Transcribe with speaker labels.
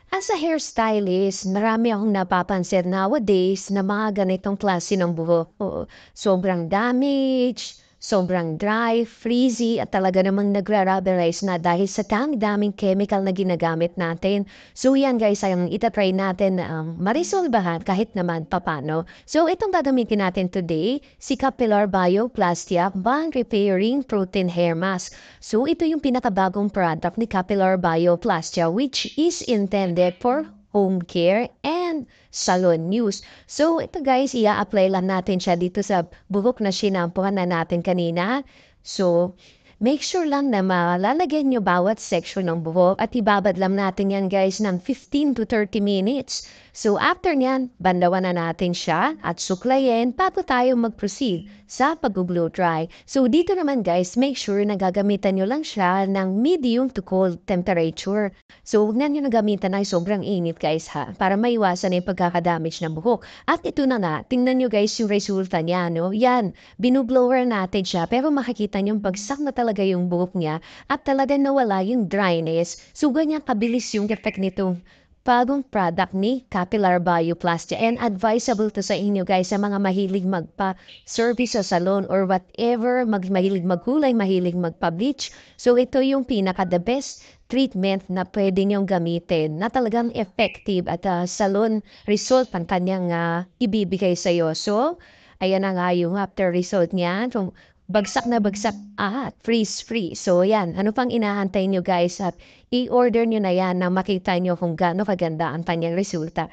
Speaker 1: As a hairstylist, marami akong napapansin nowadays na mga ganitong klase ng buhok. Oo, sobrang damage, sobrang dry, frizzy, at talaga namang nagra-rubberize na dahil sa daming chemical na ginagamit natin. So yan guys, ang itatry natin na marisolbahan kahit naman papano. So itong gagamitin natin today, si Capillar Bioplastia Bond Repairing Protein Hair Mask. So ito yung pinakabagong product ni Capillar Bioplastia which is intended for home care and salon use. So ito guys, ia-apply lang natin siya dito sa buhok na sinampuhan na natin kanina. So make sure lang na malalagyan nyo bawat section ng buhok at ibabad lang natin yan guys ng 15 to 30 minutes. So after nyan, bandawan na natin siya at suklayin bago tayo mag-proceed sa pag-blow dry. So dito naman guys, make sure na gagamitan nyo lang siya ng medium to cold temperature. So huwag na nyo nagamitan ay sobrang init guys ha, para maiwasan yung pagkakadamage ng buhok. At ito na nga, tingnan nyo guys yung resulta niya, no? Yan, binublower natin siya pero makikita nyo bagsak na talaga yung buhok niya at talaga nawala yung dryness. So ganyan kabilis yung effect nitong bagong product ni Capillar Bioplastia and advisable to sa inyo guys sa mga mahilig magpa-service sa salon or whatever, mahilig magkulay, mahilig magpa-bleach. So ito yung pinaka-the best treatment na pwede niyong gamitin na talagang effective at salon result ang kanyang ibibigay sa iyo. So, ayan na nga yung after result niya. So, bagsak na bagsak at freeze-free. So, yan. Ano pang inaantay nyo guys? At i-order nyo na yan na makita nyo kung gaano kaganda ang kanyang resulta.